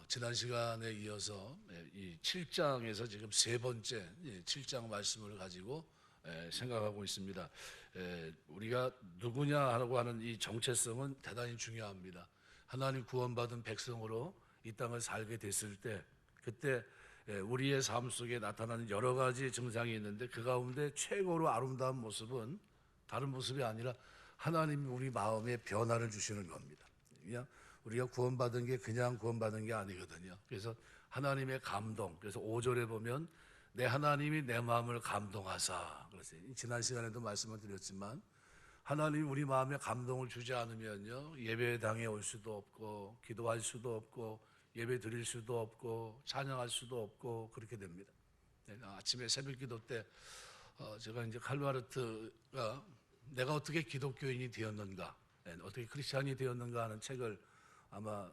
지난 시간에 이어서 이 7장에서 지금 세 번째 7장 말씀을 가지고 생각하고 있습니다. 우리가 누구냐라고 하는 이 정체성은 대단히 중요합니다. 하나님 구원받은 백성으로 이 땅을 살게 됐을 때, 그때 우리의 삶 속에 나타나는 여러 가지 증상이 있는데, 그 가운데 최고로 아름다운 모습은 다른 모습이 아니라 하나님이 우리 마음에 변화를 주시는 겁니다. 그냥 우리가 구원받은 게 그냥 구원받은 게 아니거든요. 그래서 하나님의 감동, 그래서 5절에 보면 내 하나님이 내 마음을 감동하사, 그랬어요. 지난 시간에도 말씀을 드렸지만 하나님이 우리 마음에 감동을 주지 않으면요, 예배당에 올 수도 없고 기도할 수도 없고 예배 드릴 수도 없고 찬양할 수도 없고 그렇게 됩니다. 아침에 새벽 기도 때 제가 이제 칼바르트가 내가 어떻게 기독교인이 되었는가, 어떻게 크리스찬이 되었는가 하는 책을 아마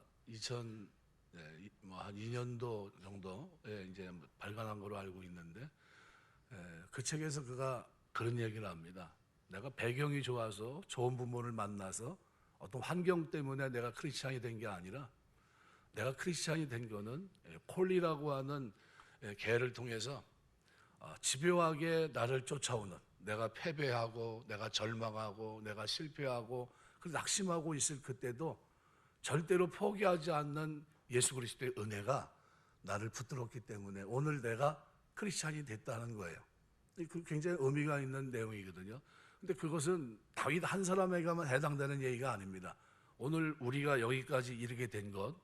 2년도 정도에 이제 발간한 걸로 알고 있는데, 그 책에서 그가 그런 얘기를 합니다. 내가 배경이 좋아서 좋은 부모를 만나서 어떤 환경 때문에 내가 크리스찬이 된 게 아니라, 내가 크리스찬이 된 거는 콜리라고 하는 개를 통해서 집요하게 나를 쫓아오는, 내가 패배하고 내가 절망하고 내가 실패하고 낙심하고 있을 그때도 절대로 포기하지 않는 예수 그리스도의 은혜가 나를 붙들었기 때문에 오늘 내가 크리스찬이 됐다는 거예요. 굉장히 의미가 있는 내용이거든요. 근데 그것은 다윗 한 사람에게만 해당되는 얘기가 아닙니다. 오늘 우리가 여기까지 이르게 된 것,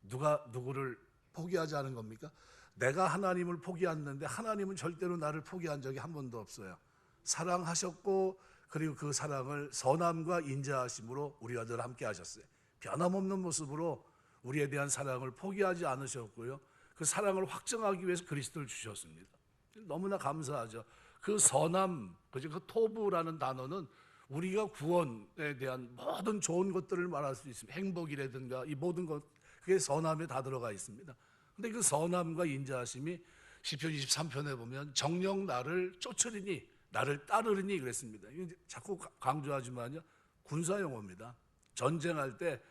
누가 누구를 포기하지 않은 겁니까? 내가 하나님을 포기했는데 하나님은 절대로 나를 포기한 적이 한 번도 없어요. 사랑하셨고, 그리고 그 사랑을 선함과 인자하심으로 우리와 늘 함께 하셨어요. 변함없는 모습으로 우리에 대한 사랑을 포기하지 않으셨고요, 그 사랑을 확증하기 위해서 그리스도를 주셨습니다. 너무나 감사하죠. 그 선함, 그 토부라는 단어는 우리가 구원에 대한 모든 좋은 것들을 말할 수 있습니다. 행복이라든가 이 모든 것, 그게 선함에 다 들어가 있습니다. 근데 그 선함과 인자하심이 시편 23편에 보면 정녕 나를 쫓으리니 나를 따르리니 그랬습니다. 자꾸 강조하지만요, 군사용어입니다. 전쟁할 때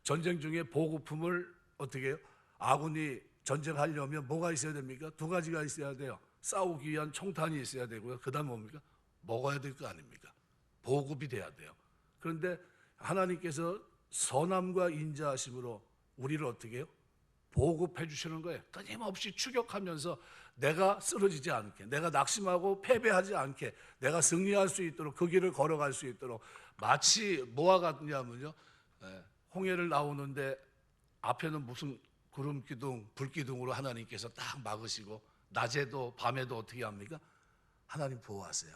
전쟁 중에 보급품을 어떻게 해요? 아군이 전쟁하려면 뭐가 있어야 됩니까? 두 가지가 있어야 돼요. 싸우기 위한 총탄이 있어야 되고요, 그 다음 뭡니까? 먹어야 될 거 아닙니까? 보급이 돼야 돼요. 그런데 하나님께서 선함과 인자하심으로 우리를 어떻게 해요? 보급해 주시는 거예요. 끊임없이 추격하면서 내가 쓰러지지 않게, 내가 낙심하고 패배하지 않게, 내가 승리할 수 있도록 그 길을 걸어갈 수 있도록, 마치 뭐와 같냐면요, 홍해를 나오는데 앞에는 무슨 구름 기둥, 불 기둥으로 하나님께서 딱 막으시고 낮에도 밤에도 어떻게 합니까? 하나님 보호하세요.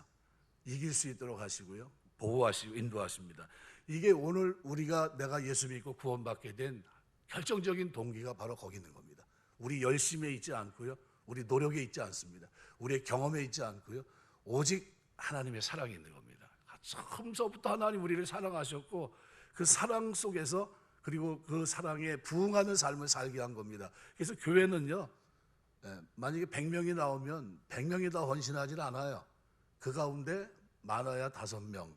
이길 수 있도록 하시고요, 보호하시고 인도하십니다. 이게 오늘 우리가 내가 예수 믿고 구원받게 된 결정적인 동기가 바로 거기 있는 겁니다. 우리 열심에 있지 않고요, 우리 노력에 있지 않습니다. 우리의 경험에 있지 않고요, 오직 하나님의 사랑이 있는 겁니다. 처음서부터 하나님 우리를 사랑하셨고, 그 사랑 속에서 그리고 그 사랑에 부응하는 삶을 살게 한 겁니다. 그래서 교회는요, 만약에 100명이 나오면 100명이 다 헌신하지는 않아요. 그 가운데 많아야 5명,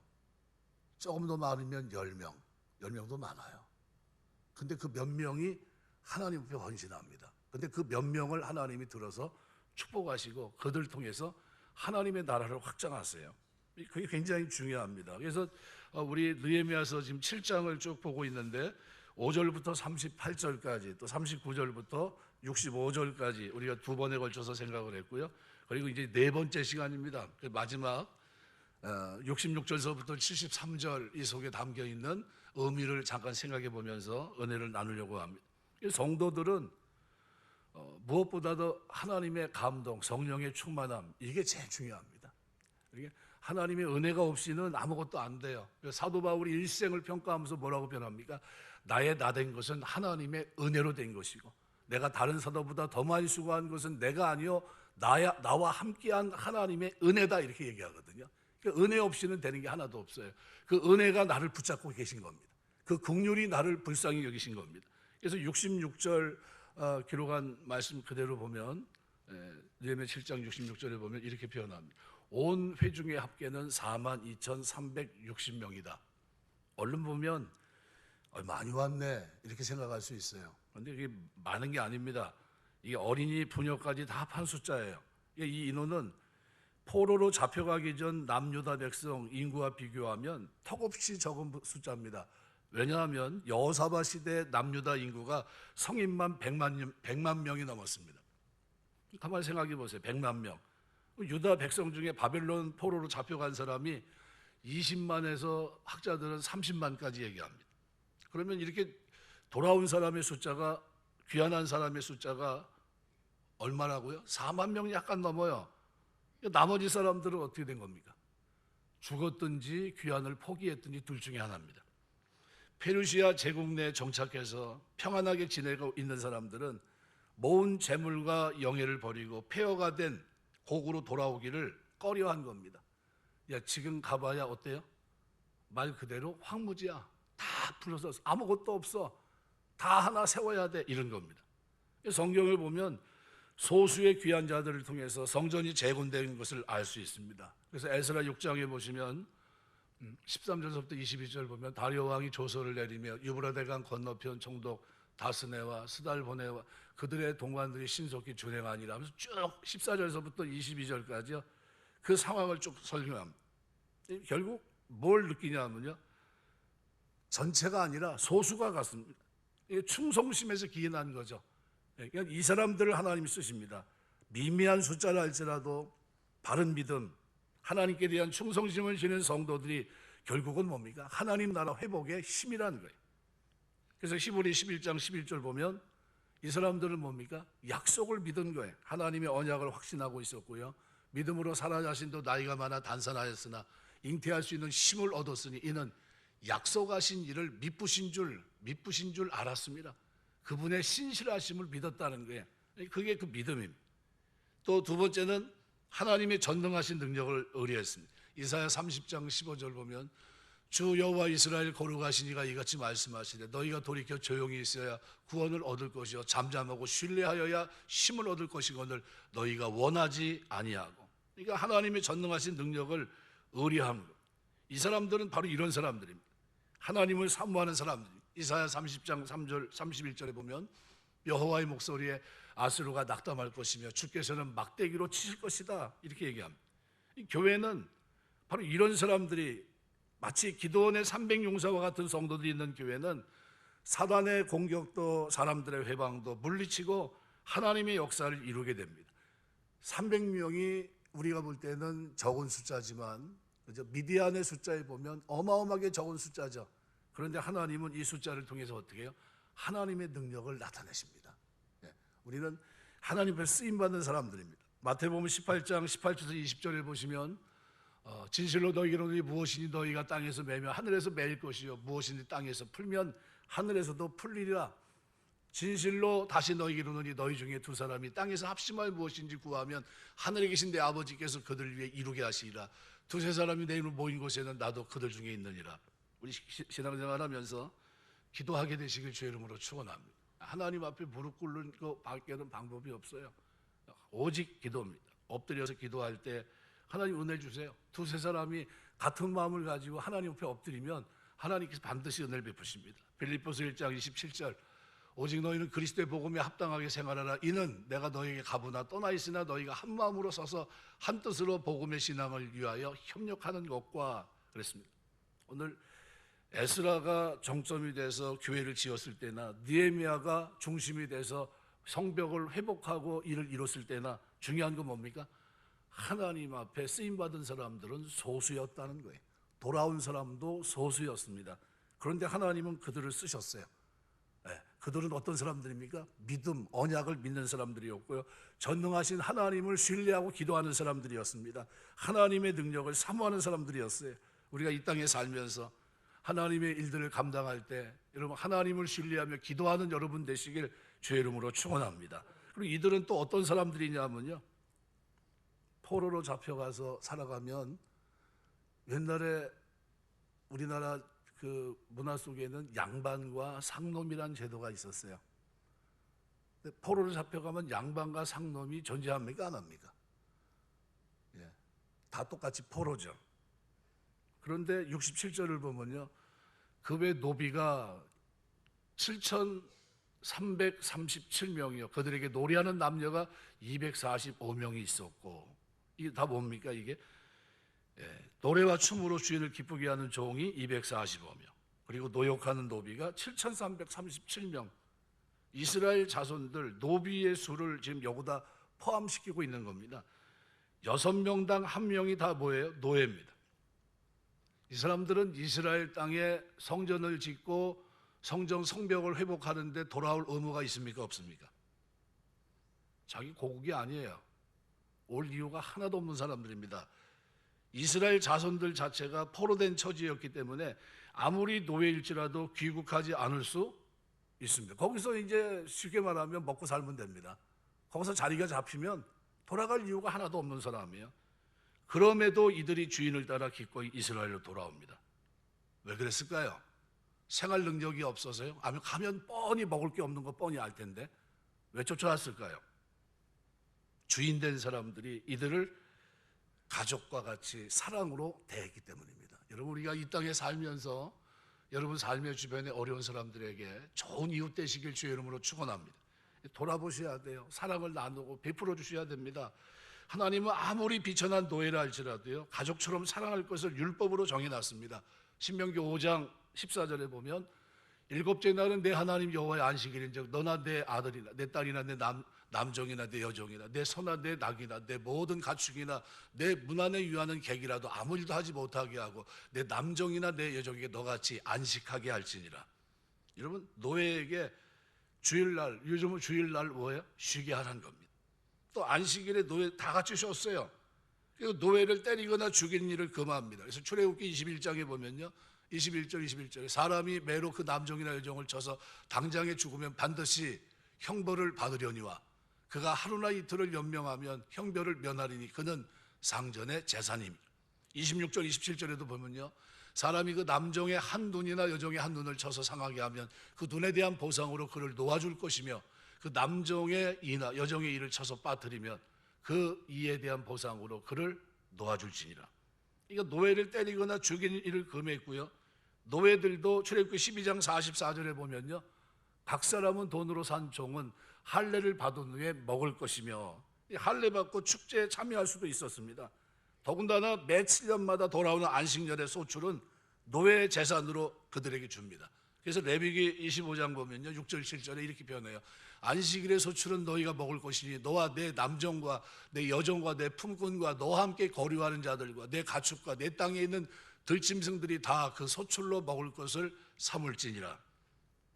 조금 더 많으면 10명, 10명도 많아요. 근데 그 몇 명이 하나님 앞에 헌신합니다. 근데 그 몇 명을 하나님이 들어서 축복하시고 그들 통해서 하나님의 나라를 확장하세요. 그게 굉장히 중요합니다. 그래서 우리 느헤미야서 지금 7장을 쭉 보고 있는데 5절부터 38절까지 또 39절부터 65절까지 우리가 두 번에 걸쳐서 생각을 했고요. 그리고 이제 네 번째 시간입니다. 그 마지막 66절서부터 73절 이 속에 담겨 있는 의미를 잠깐 생각해 보면서 은혜를 나누려고 합니다. 성도들은 무엇보다도 하나님의 감동, 성령의 충만함, 이게 제일 중요합니다. 하나님의 은혜가 없이는 아무것도 안 돼요. 사도 바울이 일생을 평가하면서 뭐라고 변합니까? 나의 나 된 것은 하나님의 은혜로 된 것이고, 내가 다른 사도보다 더 많이 수고한 것은 내가 아니요 나와 함께한 하나님의 은혜다, 이렇게 얘기하거든요. 그러니까 은혜 없이는 되는 게 하나도 없어요. 그 은혜가 나를 붙잡고 계신 겁니다. 그 긍휼이 나를 불쌍히 여기신 겁니다. 그래서 66절 기록한 말씀 그대로 보면, 느헤미야 7장 66절에 보면 이렇게 표현합니다. 온 회중의 합계는 42,360명이다. 얼른 보면 많이 왔네 이렇게 생각할 수 있어요. 그런데 이게 많은 게 아닙니다. 이게 어린이 부녀까지 다 합한 숫자예요. 이 인원은 포로로 잡혀가기 전 남유다 백성 인구와 비교하면 턱없이 적은 숫자입니다. 왜냐하면 여호사밧 시대 남유다 인구가 성인만 100만 명이 넘었습니다. 가만히 생각해 보세요. 100만 명. 유다 백성 중에 바벨론 포로로 잡혀간 사람이 20만에서 학자들은 30만까지 얘기합니다. 그러면 이렇게 돌아온 사람의 숫자가, 귀환한 사람의 숫자가 얼마라고요? 4만 명 약간 넘어요. 나머지 사람들은 어떻게 된 겁니까? 죽었든지 귀환을 포기했든지 둘 중에 하나입니다. 페르시아 제국 내에 정착해서 평안하게 지내고 있는 사람들은 모은 재물과 영예를 버리고 폐허가 된 고국으로 돌아오기를 꺼려한 겁니다. 야, 지금 가봐야 어때요? 말 그대로 황무지야. 다 불러서 아무것도 없어. 다 하나 세워야 돼. 이런 겁니다. 성경을 보면 소수의 귀한 자들을 통해서 성전이 재건된 것을 알 수 있습니다. 그래서 에스라 6장에 보시면 13절부터 22절 보면 다리오 왕이 조서를 내리며 유브라데강 건너편 총독 다스네와 스달보네와 그들의 동관들이 신속히 준행하니라 하면서 쭉 14절에서부터 22절까지요. 그 상황을 쭉 설명합니다. 결국 뭘 느끼냐면요. 전체가 아니라 소수가 같습니다. 충성심에서 기인한 거죠. 그러니까 이 사람들을 하나님이 쓰십니다. 미미한 숫자를 할지라도 바른 믿음, 하나님께 대한 충성심을 지닌 성도들이 결국은 뭡니까? 하나님 나라 회복의 힘이라는 거예요. 그래서 히브리 11장 11절 보면 이 사람들은 뭡니까? 약속을 믿은 거예요. 하나님의 언약을 확신하고 있었고요. 믿음으로 사라 자신도 나이가 많아 단산하였으나 잉태할 수 있는 힘을 얻었으니 이는 약속하신 일을 미쁘신 줄 알았습니다. 그분의 신실하심을 믿었다는 거예요. 그게 그 믿음입니다. 또 두 번째는 하나님의 전능하신 능력을 의뢰했습니다. 이사야 30장 15절 보면 주 여호와 이스라엘 거룩하시니가 이같이 말씀하시되 너희가 돌이켜 조용히 있어야 구원을 얻을 것이요 잠잠하고 신뢰하여야 힘을 얻을 것이거늘 너희가 원하지 아니하고. 그러니까 하나님의 전능하신 능력을 의뢰하는 것. 이 사람들은 바로 이런 사람들입니다. 하나님을 사모하는 사람들. 이사야 30장 3절 31절에 보면 여호와의 목소리에 아수르가 낙담할 것이며 주께서는 막대기로 치실 것이다 이렇게 얘기합니다. 이 교회는 바로 이런 사람들이 마치 기도원의 300용사와 같은 성도들이 있는 교회는 사단의 공격도 사람들의 회방도 물리치고 하나님의 역사를 이루게 됩니다. 300명이 우리가 볼 때는 적은 숫자지만 미디안의 숫자에 보면 어마어마하게 적은 숫자죠. 그런데 하나님은 이 숫자를 통해서 어떻게 해요? 하나님의 능력을 나타내십니다. 우리는 하나님 앞에 쓰임받는 사람들입니다. 마태복음 18장 18절에서 20절에 보시면 진실로 너희에게는 무엇이니 너희가 땅에서 매면 하늘에서 매일 것이요 무엇이니 땅에서 풀면 하늘에서도 풀리리라. 진실로 다시 너희에게 이르노니 너희 중에 두 사람이 땅에서 합심할 무엇인지 구하면 하늘에 계신 내 아버지께서 그들을 위해 이루게 하시리라. 두세 사람이 내 이름으로 모인 곳에는 나도 그들 중에 있느니라. 우리 신앙생활하면서 기도하게 되시길 주의 이름으로 축원합니다. 하나님 앞에 무릎 꿇는 것 밖에는 방법이 없어요. 오직 기도입니다. 엎드려서 기도할 때 하나님 은혜 주세요. 두세 사람이 같은 마음을 가지고 하나님 앞에 엎드리면 하나님께서 반드시 은혜를 베푸십니다. 빌립보서 1장 27절 오직 너희는 그리스도의 복음에 합당하게 생활하라. 이는 내가 너희에게 가보나 떠나 있으나 너희가 한 마음으로 서서 한 뜻으로 복음의 신앙을 위하여 협력하는 것과 그랬습니다. 오늘 에스라가 정점이 돼서 교회를 지었을 때나 느헤미야가 중심이 돼서 성벽을 회복하고 일을 이뤘을 때나 중요한 건 뭡니까? 하나님 앞에 쓰임받은 사람들은 소수였다는 거예요. 돌아온 사람도 소수였습니다. 그런데 하나님은 그들을 쓰셨어요. 그들은 어떤 사람들입니까? 믿음, 언약을 믿는 사람들이었고요. 전능하신 하나님을 신뢰하고 기도하는 사람들이었습니다. 하나님의 능력을 사모하는 사람들이었어요. 우리가 이 땅에 살면서 하나님의 일들을 감당할 때 여러분 하나님을 신뢰하며 기도하는 여러분 되시길 주의 이름으로 축원합니다. 그리고 이들은 또 어떤 사람들이냐면요. 포로로 잡혀가서 살아가면 옛날에 우리나라 그 문화 속에는 양반과 상놈이라는 제도가 있었어요. 근데 포로로 잡혀가면 양반과 상놈이 존재합니까? 안 합니까? 다 똑같이 포로죠. 그런데 67절을 보면요. 그 외 노비가 7천 337명이요. 그들에게 노래하는 남녀가 245명이 있었고, 이게 다 뭡니까 이게? 노래와 춤으로 주인을 기쁘게 하는 종이 245명, 그리고 노역하는 노비가 7,337명. 이스라엘 자손들 노비의 수를 지금 여기다 포함시키고 있는 겁니다. 6명당 1명이 다 뭐예요? 노예입니다. 이 사람들은 이스라엘 땅에 성전을 짓고 성전 성벽을 회복하는데 돌아올 의무가 있습니까? 없습니까? 자기 고국이 아니에요. 올 이유가 하나도 없는 사람들입니다. 이스라엘 자손들 자체가 포로된 처지였기 때문에 아무리 노예일지라도 귀국하지 않을 수 있습니다. 거기서 이제 쉽게 말하면 먹고 살면 됩니다. 거기서 자리가 잡히면 돌아갈 이유가 하나도 없는 사람이에요. 그럼에도 이들이 주인을 따라 기꺼이 이스라엘로 돌아옵니다. 왜 그랬을까요? 생활 능력이 없어서요? 아니면 가면 뻔히 먹을 게 없는 거 뻔히 알 텐데 왜 쫓아왔을까요? 주인 된 사람들이 이들을 가족과 같이 사랑으로 대했기 때문입니다. 여러분, 우리가 이 땅에 살면서 여러분 삶의 주변에 어려운 사람들에게 좋은 이웃 되시길 주의 이름으로 축원합니다. 돌아보셔야 돼요. 사랑을 나누고 베풀어 주셔야 됩니다. 하나님은 아무리 비천한 노예라 할지라도요, 가족처럼 사랑할 것을 율법으로 정해놨습니다. 신명기 5장 14절에 보면 일곱째 날은 내 하나님 여호와의 안식일인즉 너나 내 아들이나 내 딸이나 내 남종이나 내 여종이나 내 소나 내 낙이나 내 모든 가축이나 내 문 안에 유하는 객이라도 아무 일도 하지 못하게 하고 내 남종이나 내 여종에게 너같이 안식하게 할지니라. 여러분, 노예에게 주일날, 요즘은 주일날 뭐예요? 쉬게 하라는 겁니다. 또 안식일에 노예 다 같이 쉬었어요. 그리고 노예를 때리거나 죽이는 일을 금합니다. 그래서 출애굽기 21장에 보면요, 21절에 사람이 매로 그 남종이나 여종을 쳐서 당장에 죽으면 반드시 형벌을 받으려니와 그가 하루나 이틀을 연명하면 형벌을 면하리니 그는 상전의 재산입니다. 26절 27절에도 보면요, 사람이 그 남종의 한 눈이나 여종의 한 눈을 쳐서 상하게 하면 그 눈에 대한 보상으로 그를 놓아줄 것이며 그 남종의 이나 여종의 이를 쳐서 빠뜨리면 그 이에 대한 보상으로 그를 놓아줄지니라. 그러니까 노예를 때리거나 죽이는 일을 금했고요, 노예들도 출애굽기 12장 44절에 보면요, 각 사람은 돈으로 산 종은 할례를 받은 후에 먹을 것이며, 할례 받고 축제에 참여할 수도 있었습니다. 더군다나 매 7년마다 돌아오는 안식년의 소출은 노예의 재산으로 그들에게 줍니다. 그래서 레위기 25장 보면요, 6절 7절에 이렇게 표현해요. 안식일의 소출은 너희가 먹을 것이니 너와 내 남종과 내 여종과 내 품꾼과 너와 함께 거류하는 자들과 내 가축과 내 땅에 있는 들짐승들이 다 그 소출로 먹을 것을 삼을지니라.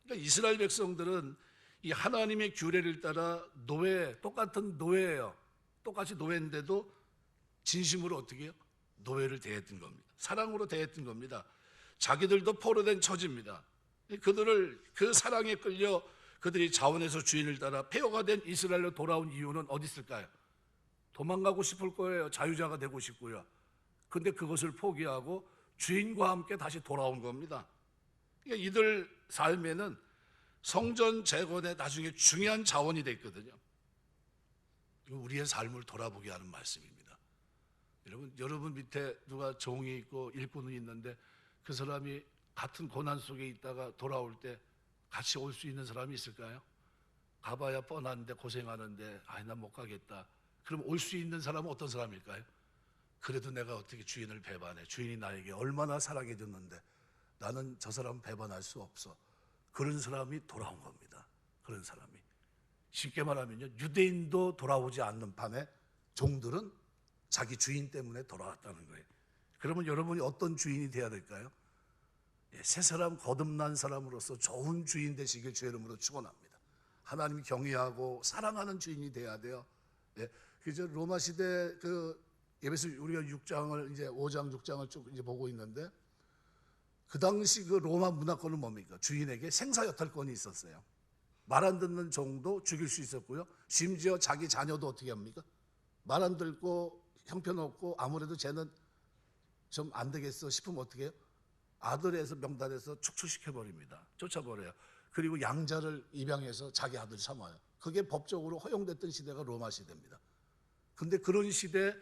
그러니까 이스라엘 백성들은 이 하나님의 규례를 따라 똑같은 노예예요. 똑같이 노예인데도 진심으로 어떻게 해요? 노예를 대했던 겁니다. 사랑으로 대했던 겁니다. 자기들도 포로된 처지입니다. 그들을 그 사랑에 끌려 그들이 자원해서 주인을 따라 폐허가 된 이스라엘로 돌아온 이유는 어디 있을까요? 도망가고 싶을 거예요. 자유자가 되고 싶고요. 근데 그것을 포기하고 주인과 함께 다시 돌아온 겁니다. 그러니까 이들 삶에는 성전 재건의 나중에 중요한 자원이 됐거든요. 우리의 삶을 돌아보게 하는 말씀입니다. 여러분 밑에 누가 종이 있고 일꾼이 있는데 그 사람이 같은 고난 속에 있다가 돌아올 때 같이 올 수 있는 사람이 있을까요? 가봐야 뻔한데 고생하는데 난 못 가겠다. 그럼 올 수 있는 사람은 어떤 사람일까요? 그래도 내가 어떻게 주인을 배반해? 주인이 나에게 얼마나 사랑해 줬는데 나는 저 사람 배반할 수 없어. 그런 사람이 돌아온 겁니다. 그런 사람이. 쉽게 말하면요, 유대인도 돌아오지 않는 판에 종들은 자기 주인 때문에 돌아왔다는 거예요. 그러면 여러분이 어떤 주인이 돼야 될까요? 새 사람 거듭난 사람으로서 좋은 주인 되시길 주의 이름으로 축원합니다. 하나님 경외하고 사랑하는 주인이 돼야 돼요. 그저 로마 시대 예배서 우리가 6장을 이제 5장 6장을 쭉 이제 보고 있는데 그 당시 그 로마 문화권은 뭡니까? 주인에게 생사여탈권이 있었어요. 말 안 듣는 종도 죽일 수 있었고요. 심지어 자기 자녀도 어떻게 합니까? 말 안 듣고 형편없고 아무래도 쟤는 좀 안 되겠어 싶으면 어떻게 해요? 아들에서 명단에서 축출시켜버립니다. 쫓아버려요. 그리고 양자를 입양해서 자기 아들 삼아요. 그게 법적으로 허용됐던 시대가 로마 시대입니다. 근데 그런 시대에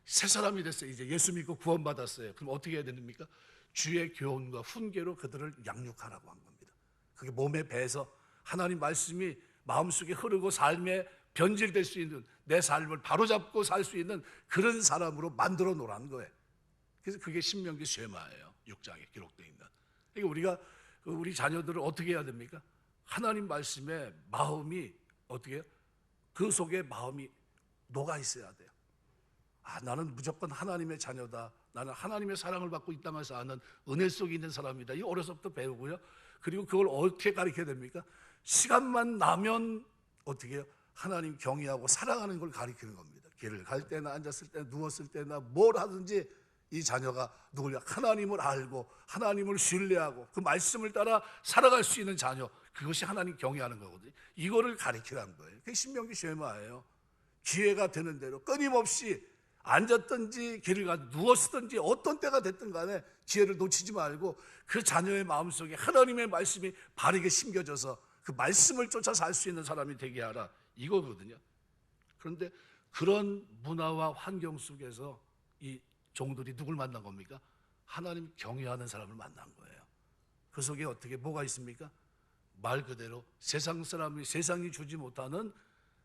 새 사람이 됐어요. 이제 예수 믿고 구원받았어요. 그럼 어떻게 해야 됩니까? 주의 교훈과 훈계로 그들을 양육하라고 한 겁니다. 그게 몸에 배서 하나님 말씀이 마음속에 흐르고 삶에 변질될 수 있는, 내 삶을 바로잡고 살 수 있는 그런 사람으로 만들어 놓으라는 거예요. 그래서 그게 신명기 쉐마예요. 6장에 기록되어 있는. 그러니까 우리가 우리 자녀들을 어떻게 해야 됩니까? 하나님 말씀에 마음이 어떻게 해요? 그 속에 마음이 녹아 있어야 돼요. 나는 무조건 하나님의 자녀다. 나는 하나님의 사랑을 받고 이 땅을 사는 은혜 속에 있는 사람이다. 이 어려서부터 배우고요. 그리고 그걸 어떻게 가르쳐야 됩니까? 시간만 나면 어떻게 해요? 하나님 경외하고 사랑하는 걸 가르치는 겁니다. 길을 갈 때나 앉았을 때나 누웠을 때나 뭘 하든지 이 자녀가 누구냐? 하나님을 알고 하나님을 신뢰하고 그 말씀을 따라 살아갈 수 있는 자녀, 그것이 하나님 경외하는 거거든요. 이거를 가르치라는 거예요. 그게 신명기 쉐마예요. 기회가 되는 대로 끊임없이 앉았든지 길을 가 누웠든지 어떤 때가 됐든 간에 기회를 놓치지 말고 그 자녀의 마음속에 하나님의 말씀이 바르게 심겨져서 그 말씀을 쫓아 살 수 있는 사람이 되게 하라, 이거거든요. 그런데 그런 문화와 환경 속에서 이 종들이 누굴 만난 겁니까? 하나님 경외하는 사람을 만난 거예요. 그 속에 어떻게 뭐가 있습니까? 말 그대로 세상 사람이 세상이 주지 못하는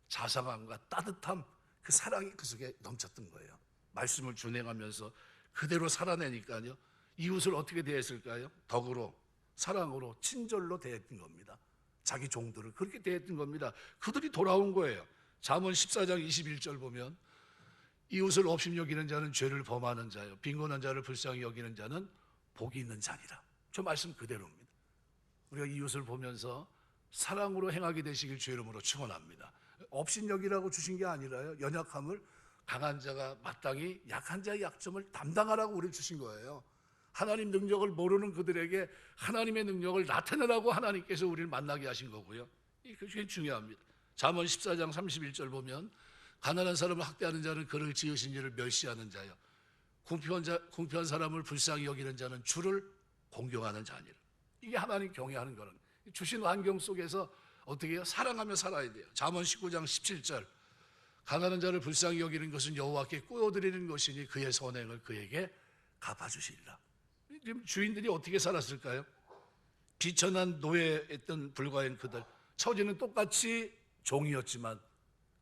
자상함과 따뜻함, 그 사랑이 그 속에 넘쳤던 거예요. 말씀을 준행하면서 그대로 살아내니까요. 이웃을 어떻게 대했을까요? 덕으로, 사랑으로, 친절로 대했던 겁니다. 자기 종들을 그렇게 대했던 겁니다. 그들이 돌아온 거예요. 잠언 14장 21절 보면 이웃을 업심 여기는 자는 죄를 범하는 자요, 빈곤한 자를 불쌍히 여기는 자는 복이 있는 자니라. 저 말씀 그대로입니다. 우리가 이웃을 보면서 사랑으로 행하게 되시길 주의 이름으로 축원합니다. 업신여기라고 주신 게 아니라요, 연약함을 강한 자가 마땅히 약한 자의 약점을 담당하라고 우리를 주신 거예요. 하나님 능력을 모르는 그들에게 하나님의 능력을 나타내라고 하나님께서 우리를 만나게 하신 거고요. 그게 중요합니다. 잠언 14장 31절 보면 가난한 사람을 학대하는 자는 그를 지으신 이를 멸시하는 자요, 궁핍한 사람을 불쌍히 여기는 자는 주를 공경하는 자니라. 이게 하나님 경외하는 거는 주신 환경 속에서 어떻게 해요? 사랑하며 살아야 돼요. 잠언 19장 17절 가난한 자를 불쌍히 여기는 것은 여호와께 꾸어드리는 것이니 그의 선행을 그에게 갚아주시리라. 지금 주인들이 어떻게 살았을까요? 비천한 노예했던 불과한 그들, 처지는 똑같이 종이었지만,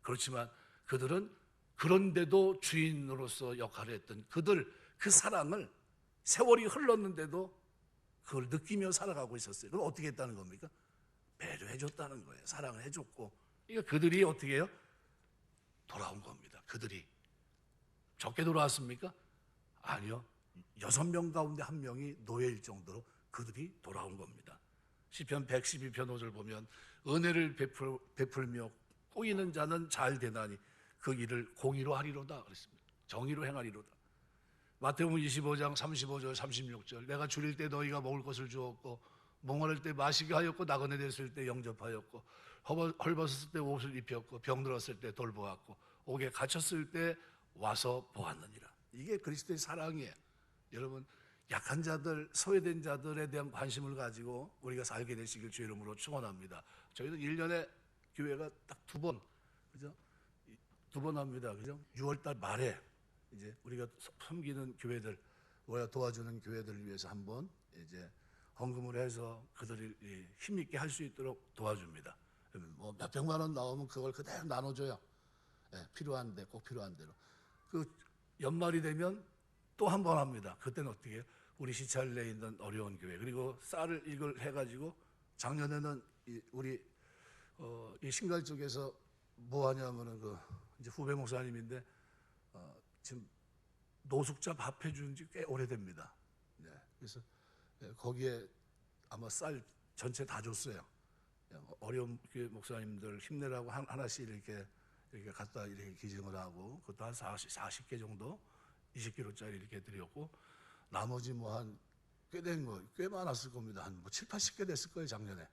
그렇지만 그들은 그런데도 주인으로서 역할을 했던 그들, 그 사랑을 세월이 흘렀는데도 그걸 느끼며 살아가고 있었어요. 그럼 어떻게 했다는 겁니까? 배려해줬다는 거예요. 사랑을 해줬고. 그러니까 그들이 어떻게 해요? 돌아온 겁니다. 그들이 적게 돌아왔습니까? 아니요. 6명 가운데 1명이 노예일 정도로 그들이 돌아온 겁니다. 시편 112편 5절 보면 은혜를 베풀며 꼬이는 자는 잘 되나니 그 일을 공의로 하리로다 그랬습니다. 정의로 행하리로다. 마태복음 25장 35절 36절 내가 줄일 때 너희가 먹을 것을 주었고 몽활할 때 마시게 하였고 나그네 됐을 때 영접하였고 헐벗었을 때 옷을 입혔고 병들었을 때 돌보았고 옥에 갇혔을 때 와서 보았느니라. 이게 그리스도의 사랑이에요. 여러분, 약한 자들, 소외된 자들에 대한 관심을 가지고 우리가 살게 되시길 주의 이름으로 축원합니다. 저희는 1년에 교회가 딱 2번, 그죠? 2번 합니다. 그죠? 6월달 말에 이제 우리가 섬기는 교회들, 도와주는 교회들을 위해서 한번 이제 헌금을 해서 그들이 힘있게 할 수 있도록 도와줍니다. 뭐 몇백만 원 나오면 그걸 그대로 나눠줘요. 필요한데, 꼭 필요한 대로. 그 연말이 되면 또 한 번 합니다. 그때는 어떻게 해요? 우리 시찰 내에 있는 어려운 교회, 그리고 쌀을 이걸 해가지고 작년에는 우리 이 신갈 쪽에서 뭐 하냐면은 이제 후배 목사님인데 지금 노숙자 밥 해준 지 꽤 오래됩니다. 네, 그래서 거기에 아마 쌀 전체 다 줬어요. 어려운 목사님들 힘내라고 하나씩 이렇게 갖다 이렇게 기증을 하고, 그것도 한 40개 정도 20kg짜리 이렇게 드렸고, 나머지 뭐 한 꽤 된 거, 꽤 많았을 겁니다. 한 뭐 7, 80개 됐을 거예요. 작년에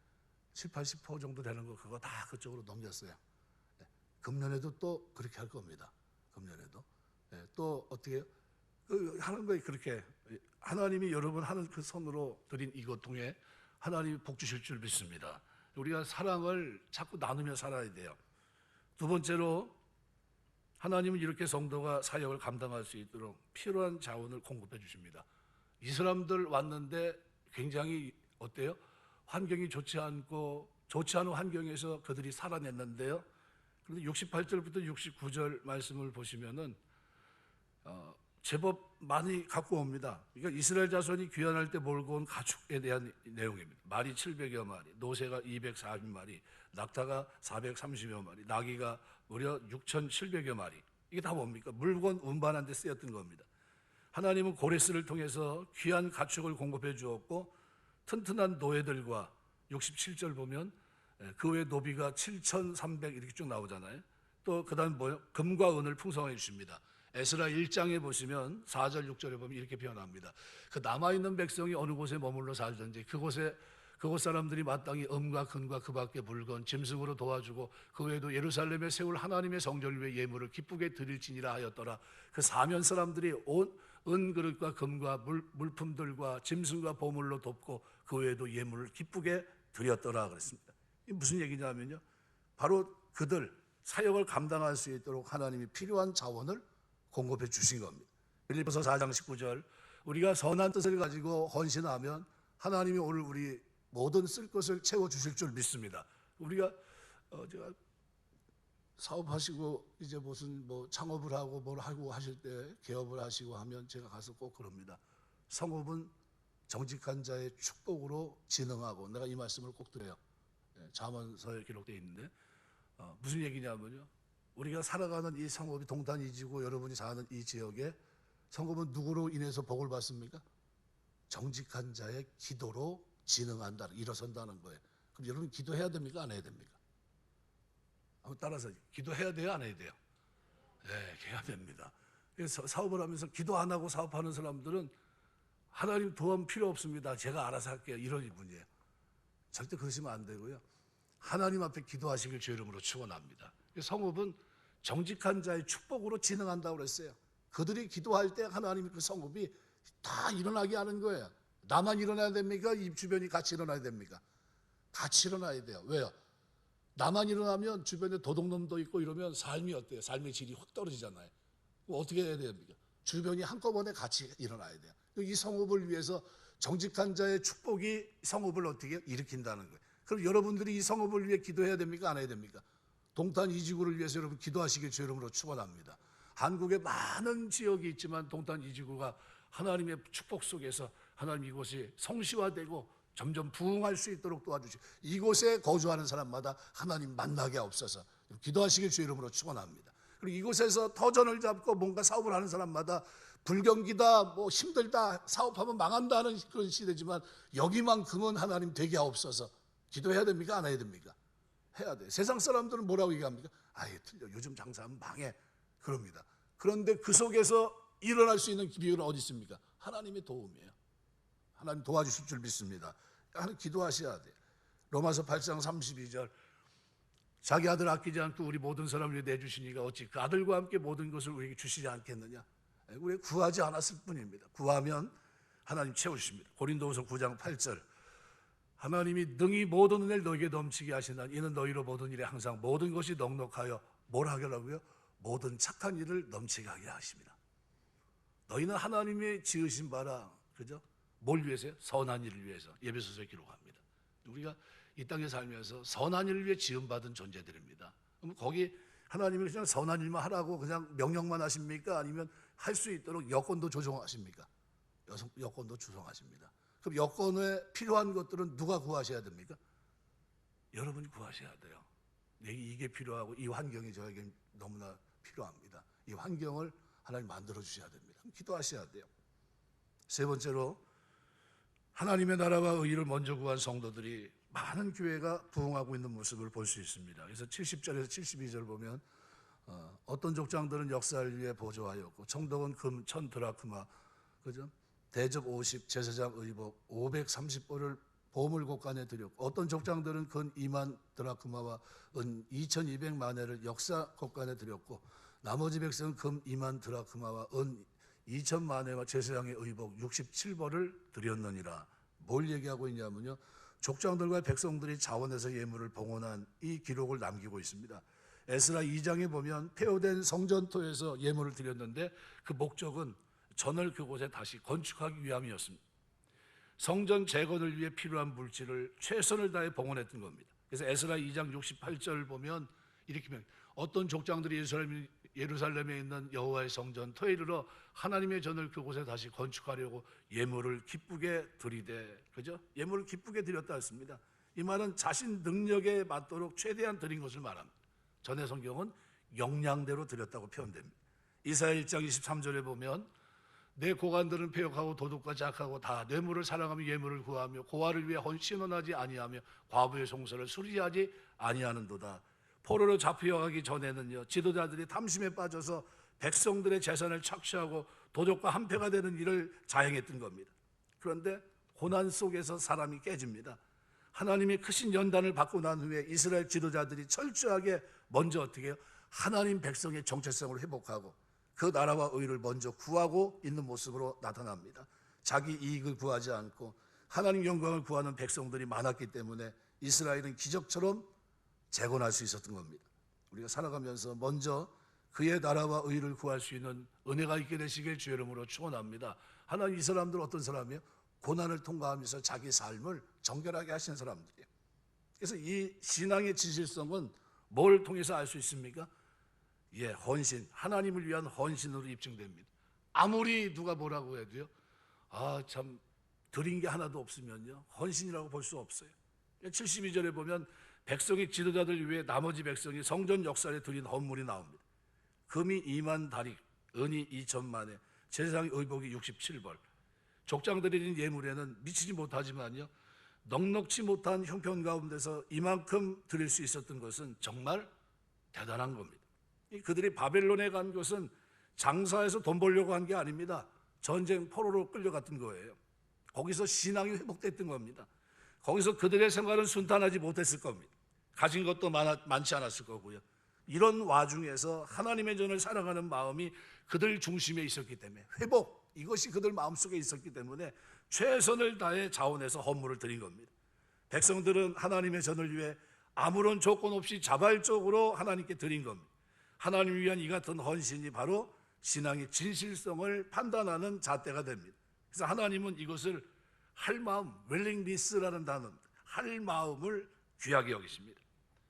7, 80% 정도 되는 거 그거 다 그쪽으로 넘겼어요. 금년에도 또 그렇게 할 겁니다. 금년에도 또 어떻게 해요? 하는 거에 그렇게 하나님이 여러분 하는 그 손으로 드린 이것 통해 하나님이 복 주실 줄 믿습니다. 우리가 사랑을 자꾸 나누며 살아야 돼요. 두 번째로 하나님은 이렇게 성도가 사역을 감당할 수 있도록 필요한 자원을 공급해 주십니다. 이 사람들 왔는데 굉장히 어때요? 환경이 좋지 않고 좋지 않은 환경에서 그들이 살아냈는데요. 그런데 68절부터 69절 말씀을 보시면은 제법 많이 갖고 옵니다. 그러니까 이스라엘 자손이 귀환할 때 몰고 온 가축에 대한 내용입니다. 말이 700여 마리, 노새가 240마리, 낙타가 430여 마리, 나귀가 무려 6,700여 마리. 이게 다 뭡니까? 물건 운반한 데 쓰였던 겁니다. 하나님은 고레스를 통해서 귀한 가축을 공급해 주었고 튼튼한 노예들과 67절 보면 그 외 노비가 7,300 이렇게 쭉 나오잖아요. 또 그다음 뭐요? 금과 은을 풍성하게 주십니다. 에스라 1장에 보시면 4절 6절에 보면 이렇게 표현합니다. 그 남아있는 백성이 어느 곳에 머물러 살든지 그곳 사람들이 마땅히 음과 금과 그 밖에 물건 짐승으로 도와주고 그 외에도 예루살렘에 세울 하나님의 성전을 위해 예물을 기쁘게 드릴지니라 하였더라. 그 사면 사람들이 온 은그릇과 금과 물품들과 짐승과 보물로 돕고 그 외에도 예물을 기쁘게 드렸더라 그랬습니다. 이게 무슨 얘기냐면요, 바로 그들 사역을 감당할 수 있도록 하나님이 필요한 자원을 공급해 주신 겁니다. 빌립보서 4장 19절, 우리가 선한 뜻을 가지고 헌신하면 하나님이 오늘 우리 모든 쓸 것을 채워 주실 줄 믿습니다. 우리가 제가 사업하시고 이제 무슨 뭐 창업을 하고 뭘 하고 하실 때 개업을 하시고 하면 제가 가서 꼭 그럽니다. 성읍은 정직한 자의 축복으로 진흥하고, 내가 이 말씀을 꼭 드려요. 잠언서에 기록되어 있는데 무슨 얘기냐면요, 우리가 살아가는 이 성읍이 동탄 이지구, 여러분이 사는 이 지역에 성읍은 누구로 인해서 복을 받습니까? 정직한 자의 기도로 진흥한다, 일어선다는 거예요. 그럼 여러분 기도해야 됩니까? 안 해야 됩니까? 한번 따라서 기도해야 돼요? 안 해야 돼요? 네, 해야 됩니다. 그래서 사업을 하면서 기도 안 하고 사업하는 사람들은 하나님 도움 필요 없습니다, 제가 알아서 할게요, 이런 분이에요. 절대 그러시면 안 되고요. 하나님 앞에 기도하시길 주 이름으로 축원합니다. 성읍은 정직한 자의 축복으로 진흥한다고 그랬어요. 그들이 기도할 때 하나님이 그 성읍이 다 일어나게 하는 거예요. 나만 일어나야 됩니까? 이 주변이 같이 일어나야 됩니까? 같이 일어나야 돼요. 왜요? 나만 일어나면 주변에 도둑놈도 있고 이러면 삶이 어때요? 삶의 질이 확 떨어지잖아요. 어떻게 해야 됩니까? 주변이 한꺼번에 같이 일어나야 돼요. 이 성읍을 위해서 정직한 자의 축복이 성읍을 어떻게 일으킨다는 거예요. 그럼 여러분들이 이 성읍을 위해 기도해야 됩니까? 안 해야 됩니까? 동탄 이지구를 위해서 여러분 기도하시길 주 이름으로 축원합니다. 한국에 많은 지역이 있지만 동탄 이지구가 하나님의 축복 속에서 하나님 이곳이 성시화되고 점점 부흥할 수 있도록 도와주시고, 이곳에 거주하는 사람마다 하나님 만나게 하옵소서. 기도하시길 주 이름으로 축원합니다. 그리고 이곳에서 터전을 잡고 뭔가 사업을 하는 사람마다 불경기다, 뭐 힘들다, 사업하면 망한다 하는 그런 시대지만 여기만큼은 하나님 되게 하옵소서. 기도해야 됩니까? 안 해야 됩니까? 해야 돼. 세상 사람들은 뭐라고 얘기합니까? 아예 틀려, 요즘 장사하면 망해, 그럽니다. 그런데 그 속에서 일어날 수 있는 비결은 어디 있습니까? 하나님의 도움이에요. 하나님 도와주실 줄 믿습니다. 하나님 기도하셔야 돼요. 로마서 8장 32절, 자기 아들 아끼지 않고 우리 모든 사람을 위해 내주시니까 어찌 그 아들과 함께 모든 것을 우리에게 주시지 않겠느냐. 우리 구하지 않았을 뿐입니다. 구하면 하나님 채우십니다. 고린도후서 9장 8절, 하나님이 능히 모든 은혜를 너에게 넘치게 하시나 이는 너희로 모든 일에 항상 모든 것이 넉넉하여 뭘 하려고요? 모든 착한 일을 넘치게 하게 하십니다. 너희는 하나님의 지으신 바라, 그죠? 뭘 위해서요? 선한 일을 위해서. 에베소서에 기록합니다. 우리가 이 땅에 살면서 선한 일을 위해 지음받은 존재들입니다. 그럼 거기 하나님이 그냥 선한 일만 하라고 그냥 명령만 하십니까? 아니면 할 수 있도록 여건도 조정하십니까? 여건도 조정하십니다. 그럼 여건에 필요한 것들은 누가 구하셔야 됩니까? 여러분이 구하셔야 돼요. 이게 필요하고 이 환경이 저에게 너무나 필요합니다. 이 환경을 하나님 만들어 주셔야 됩니다. 그럼 기도하셔야 돼요. 세 번째로, 하나님의 나라와 의를 먼저 구한 성도들이 많은 교회가 부흥하고 있는 모습을 볼 수 있습니다. 그래서 70절에서 72절 보면 어떤 족장들은 역사를 위해 보조하였고 청덕은 금 1000드라크마, 그죠? 대접 50, 제사장 의복 530보를 보물 곳간에 드렸고, 어떤 족장들은 근 2만 드라크마와 은 2200만회를 역사 곳간에 드렸고, 나머지 백성은 금 2만 드라크마와 은 2000만회와 제사장의 의복 67벌을 드렸느니라. 뭘 얘기하고 있냐면요, 족장들과 백성들이 자원해서 예물을 봉헌한 이 기록을 남기고 있습니다. 에스라 2장에 보면 폐허된 성전토에서 예물을 드렸는데 그 목적은 전을 그곳에 다시 건축하기 위함이었습니다. 성전 재건을 위해 필요한 물질을 최선을 다해 봉헌했던 겁니다. 그래서 에스라 2장 68절 보면 이렇게 명 어떤 족장들이 예루살렘에 있는 여호와의 성전 토일으로 하나님의 전을 그곳에 다시 건축하려고 예물을 기쁘게 드리되, 그죠? 예물을 기쁘게 드렸다 했습니다. 이 말은 자신 능력에 맞도록 최대한 드린 것을 말합니다. 전의 성경은 역량대로 드렸다고 표현됩니다. 이사야 1장 23절에 보면 내 고관들은 패역하고 도둑과 작하고 다 뇌물을 사랑하며 예물을 구하며 고아를 위해 헌신원하지 아니하며 과부의 송사를 수리하지 아니하는도다. 포로로 잡혀가기 전에는요, 지도자들이 탐심에 빠져서 백성들의 재산을 착취하고 도적과 한패가 되는 일을 자행했던 겁니다. 그런데 고난 속에서 사람이 깨집니다. 하나님이 크신 연단을 받고 난 후에 이스라엘 지도자들이 철저하게 먼저 어떻게 해요? 하나님 백성의 정체성을 회복하고 그 나라와 의를 먼저 구하고 있는 모습으로 나타납니다. 자기 이익을 구하지 않고 하나님 영광을 구하는 백성들이 많았기 때문에 이스라엘은 기적처럼 재건할 수 있었던 겁니다. 우리가 살아가면서 먼저 그의 나라와 의를 구할 수 있는 은혜가 있게 되시길 주의 이름으로 축원합니다. 하나님, 이 사람들 어떤 사람이에요? 고난을 통과하면서 자기 삶을 정결하게 하시는 사람들이에요. 그래서 이 신앙의 진실성은 뭘 통해서 알 수 있습니까? 헌신, 하나님을 위한 헌신으로 입증됩니다. 아무리 누가 뭐라고 해도요, 참 드린 게 하나도 없으면요, 헌신이라고 볼 수 없어요. 72절에 보면 백성이 지도자들 위해 나머지 백성이 성전 역사에 드린 헌물이 나옵니다. 금이 2만 다릭, 은이 2천만에, 제사장의 의복이 67벌. 족장들이 드린 예물에는 미치지 못하지만요, 넉넉지 못한 형편 가운데서 이만큼 드릴 수 있었던 것은 정말 대단한 겁니다. 그들이 바벨론에 간 것은 장사해서 돈 벌려고 한 게 아닙니다. 전쟁 포로로 끌려갔던 거예요. 거기서 신앙이 회복됐던 겁니다. 거기서 그들의 생활은 순탄하지 못했을 겁니다. 가진 것도 많지 않았을 거고요. 이런 와중에서 하나님의 전을 사랑하는 마음이 그들 중심에 있었기 때문에, 회복, 이것이 그들 마음속에 있었기 때문에 최선을 다해 자원해서 헌물을 드린 겁니다. 백성들은 하나님의 전을 위해 아무런 조건 없이 자발적으로 하나님께 드린 겁니다. 하나님을 위한 이 같은 헌신이 바로 신앙의 진실성을 판단하는 잣대가 됩니다. 그래서 하나님은 이것을 할 마음, 웰링리스라는 단어입니다. 할 마음을 귀하게 여기십니다.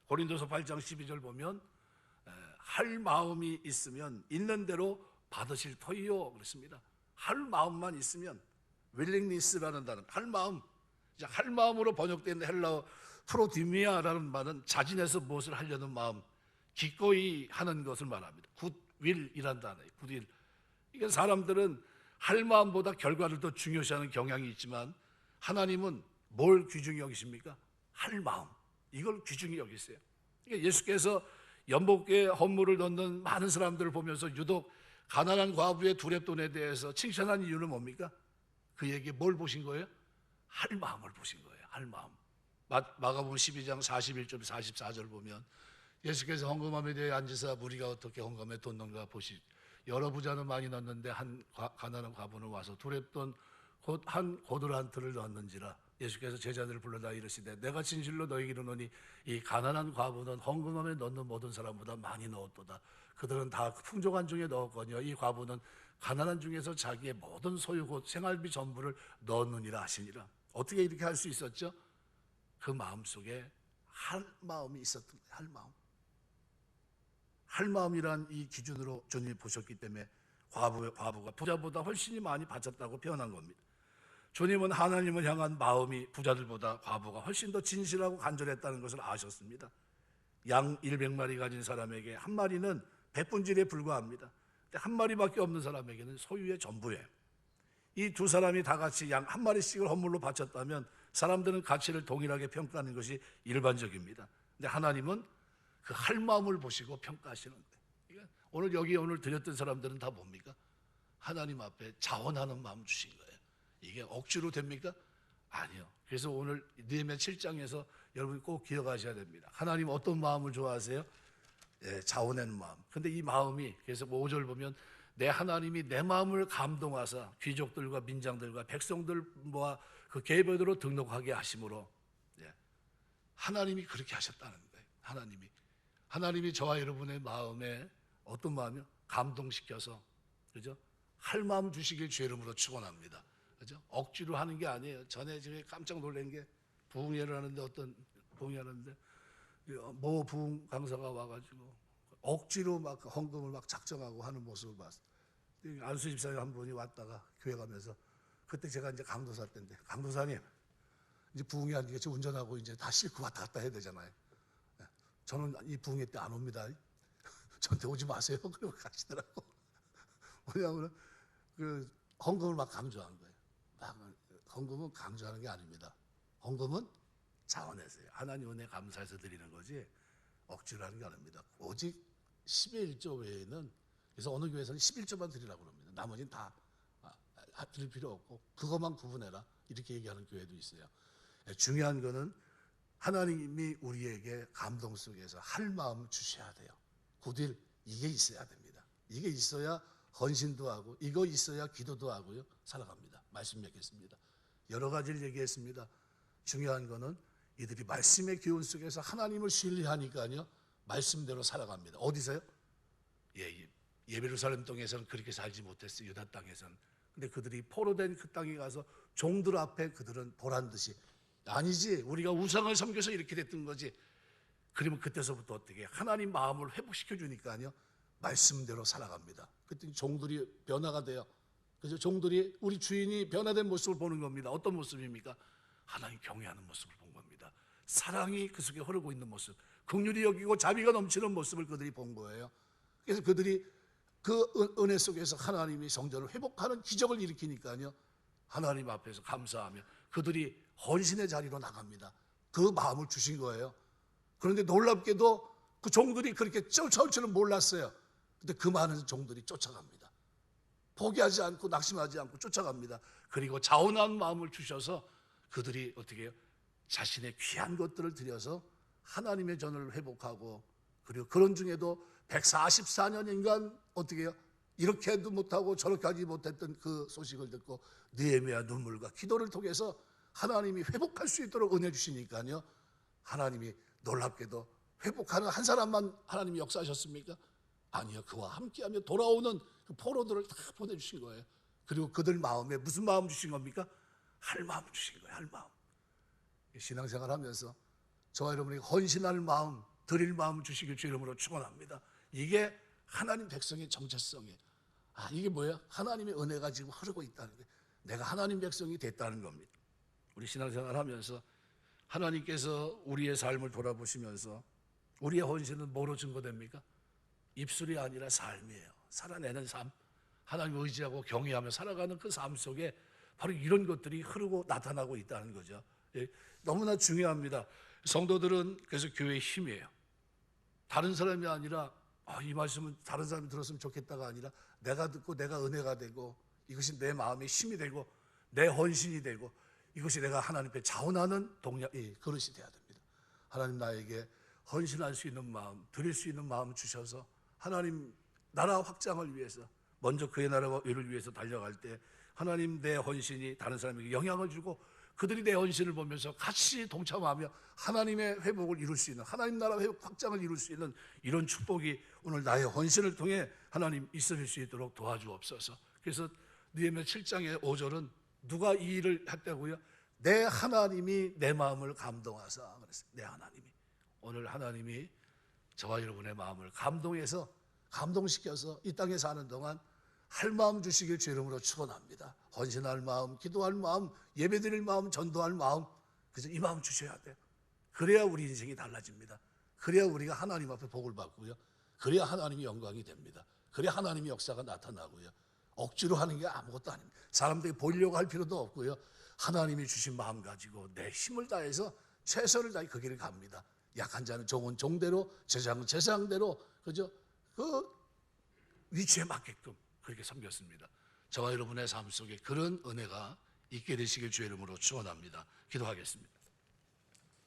고린도서 8장 12절 보면 할 마음이 있으면 있는 대로 받으실 터이요 그랬습니다. 할 마음만 있으면, 웰링리스라는 단어, 할 마음, 할 마음으로 번역된 헬라어 프로디미아라는 말은 자진해서 무엇을 하려는 마음, 기꺼이 하는 것을 말합니다. 굿윌이라는 단어예요. 굿윌. 이게 사람들은 할 마음보다 결과를 더 중요시하는 경향이 있지만 하나님은 뭘 귀중히 여기십니까? 할 마음. 이걸 귀중히 여기세요. 그러니까 예수께서 연복에 헌물을 넣는 많은 사람들을 보면서 유독 가난한 과부의 두렙돈에 대해서 칭찬한 이유는 뭡니까? 그에게 뭘 보신 거예요? 할 마음을 보신 거예요. 할 마음. 마가복음 12장 41절 44절 보면 예수께서 헌금함에 대해 앉으사 무리가 어떻게 헌금에 돈 넣는가 보시. 여러 부자는 많이 넣었는데 한 가난한 과부는 와서 두렙돈 곧 한 고들 한 틀을 넣었는지라. 예수께서 제자들을 불러다 이르시되 내가 진실로 너희에게 이르노니 이 가난한 과부는 헌금함에 넣는 모든 사람보다 많이 넣었도다. 그들은 다 풍족한 중에 넣었거니와 이 과부는 가난한 중에서 자기의 모든 소유 곧 생활비 전부를 넣었느니라 하시니라. 어떻게 이렇게 할 수 있었죠? 그 마음속에 할 마음이 있었던 거예요. 할 마음. 할 마음이란 이 기준으로 주님이 보셨기 때문에 과부가 부자보다 훨씬 많이 바쳤다고 표현한 겁니다. 주님은 하나님을 향한 마음이 부자들보다 과부가 훨씬 더 진실하고 간절했다는 것을 아셨습니다. 양 100마리 가진 사람에게 한 마리는 백분질에 불과합니다. 근데 한 마리밖에 없는 사람에게는 소유의 전부예요. 이 두 사람이 다 같이 양 한 마리씩을 헌물로 바쳤다면 사람들은 가치를 동일하게 평가하는 것이 일반적입니다. 근데 하나님은 그 할 마음을 보시고 평가하시는 거예요. 오늘 드렸던 사람들은 다 뭡니까? 하나님 앞에 자원하는 마음 주신 거예요. 이게 억지로 됩니까? 아니요. 그래서 오늘 느헤미야 7장에서 여러분이 꼭 기억하셔야 됩니다. 하나님 어떤 마음을 좋아하세요? 자원하는 마음. 근데 이 마음이, 그래서 5절 보면 내 하나님이 내 마음을 감동하사 귀족들과 민장들과 백성들과 그 계보대로 등록하게 하심으로, 하나님이 그렇게 하셨다는 거예요. 하나님이 저와 여러분의 마음에 어떤 마음이요? 감동시켜서, 그죠? 할 마음 주시길 주의 이름으로 축원합니다. 그죠? 억지로 하는 게 아니에요. 전에 깜짝 놀란 게 부흥회를 하는데 모 부흥 강사가 와가지고 억지로 막 헌금을 막 작정하고 하는 모습을 봤어요. 안수 집사님 한 분이 왔다가 교회 가면서, 그때 제가 이제 강도사 때인데, 강도사님 이제 부흥회 안 되겠지, 운전하고 이제 다 싣고 왔다 갔다 해야 되잖아요. 저는 이 부흥회 때 안 옵니다. 저한테 오지 마세요. 그러고 가시더라고. 뭐냐면 그 헌금을 막 강조한 거예요. 막 헌금은 강조하는 게 아닙니다. 헌금은 자원해서요. 하나님 은혜 감사해서 드리는 거지 억지로 하는 게 아닙니다. 오직 10의 1조 외에는, 그래서 어느 교회에서는 11조만 드리라고 합니다. 나머지는 다 드릴 필요 없고 그것만 구분해라, 이렇게 얘기하는 교회도 있어요. 중요한 거는 하나님이 우리에게 감동 속에서 할 마음을 주셔야 돼요. 굿윌, 이게 있어야 됩니다. 이게 있어야 헌신도 하고, 이거 있어야 기도도 하고요, 살아갑니다. 말씀 맺겠습니다. 여러 가지를 얘기했습니다. 중요한 거는 이들이 말씀의 기운 속에서 하나님을 신뢰하니까요, 말씀대로 살아갑니다. 어디서요? 예루살렘 땅에서는 그렇게 살지 못했어요. 유다 땅에서는. 근데 그들이 포로된 그 땅에 가서 종들 앞에 그들은 보란 듯이, 아니지, 우리가 우상을 섬겨서 이렇게 됐던 거지. 그러면 그때서부터 어떻게 하나님 마음을 회복시켜 주니까요, 말씀대로 살아갑니다. 그때 종들이 변화가 돼요. 그래서 종들이 우리 주인이 변화된 모습을 보는 겁니다. 어떤 모습입니까? 하나님 경외하는 모습을 본 겁니다. 사랑이 그 속에 흐르고 있는 모습, 긍휼히 여기고 자비가 넘치는 모습을 그들이 본 거예요. 그래서 그들이 그 은혜 속에서 하나님이 성전을 회복하는 기적을 일으키니까요, 하나님 앞에서 감사하며 그들이 헌신의 자리로 나갑니다. 그 마음을 주신 거예요. 그런데 놀랍게도 그 종들이 그렇게 쫓아올 줄은 몰랐어요. 근데 그 많은 종들이 쫓아갑니다. 포기하지 않고 낙심하지 않고 쫓아갑니다. 그리고 자원한 마음을 주셔서 그들이 어떻게 해요? 자신의 귀한 것들을 들여서 하나님의 전을 회복하고, 그리고 그런 중에도 144년인간 어떻게 해요? 이렇게 해도 못하고 저렇게 하지 못했던 그 소식을 듣고 느헤미야 눈물과 기도를 통해서 하나님이 회복할 수 있도록 은혜 주시니까요, 하나님이 놀랍게도 회복하는 한 사람만 하나님이 역사하셨습니까? 아니요. 그와 함께하며 돌아오는 그 포로들을 다 보내주신 거예요. 그리고 그들 마음에 무슨 마음 주신 겁니까? 할 마음 주신 거예요. 할 마음. 신앙생활 하면서 저와 여러분이 헌신할 마음, 드릴 마음 주시길 주 이름으로 축원합니다. 이게 하나님 백성의 정체성이에요. 이게 뭐예요? 하나님의 은혜가 지금 흐르고 있다는 거예요. 내가 하나님 백성이 됐다는 겁니다. 우리 신앙생활 하면서 하나님께서 우리의 삶을 돌아보시면서 우리의 헌신은 뭐로 증거됩니까? 입술이 아니라 삶이에요. 살아내는 삶, 하나님 의지하고 경외하며 살아가는 그 삶 속에 바로 이런 것들이 흐르고 나타나고 있다는 거죠. 너무나 중요합니다. 성도들은 그래서 교회의 힘이에요. 다른 사람이 아니라 이 말씀은 다른 사람이 들었으면 좋겠다가 아니라 내가 듣고 내가 은혜가 되고, 이것이 내 마음의 힘이 되고 내 헌신이 되고, 이것이 내가 하나님 앞에 자원하는 그릇이 돼야 됩니다. 하나님 나에게 헌신할 수 있는 마음, 드릴 수 있는 마음 주셔서 하나님 나라 확장을 위해서, 먼저 그의 나라와 의를 위해서 달려갈 때 하나님 내 헌신이 다른 사람에게 영향을 주고, 그들이 내 헌신을 보면서 같이 동참하며 하나님의 회복을 이룰 수 있는, 하나님 나라 회복 확장을 이룰 수 있는 이런 축복이 오늘 나의 헌신을 통해 하나님 있어질 수 있도록 도와주옵소서. 그래서 느헤미야 7장의 5절은 누가 이 일을 했다고요? 내 하나님이 내 마음을 감동하사 그랬어요. 내 하나님이. 오늘 하나님이 저와 여러분의 마음을 감동시켜서 이 땅에 사는 동안 할 마음 주시길 주 이름으로 축원합니다. 헌신할 마음, 기도할 마음, 예배드릴 마음, 전도할 마음, 그래서 이 마음 주셔야 돼요. 그래야 우리 인생이 달라집니다. 그래야 우리가 하나님 앞에 복을 받고요, 그래야 하나님이 영광이 됩니다. 그래야 하나님의 역사가 나타나고요, 억지로 하는 게 아무것도 아닙니다. 사람들이 보이려고 할 필요도 없고요, 하나님이 주신 마음 가지고 내 힘을 다해서 최선을 다해 그 길을 갑니다. 약한 자는 종은 종대로, 제사장은 제사장대로, 그죠? 그 위치에 맞게끔 그렇게 섬겼습니다. 저와 여러분의 삶 속에 그런 은혜가 있게 되시길 주의 이름으로 축원합니다. 기도하겠습니다.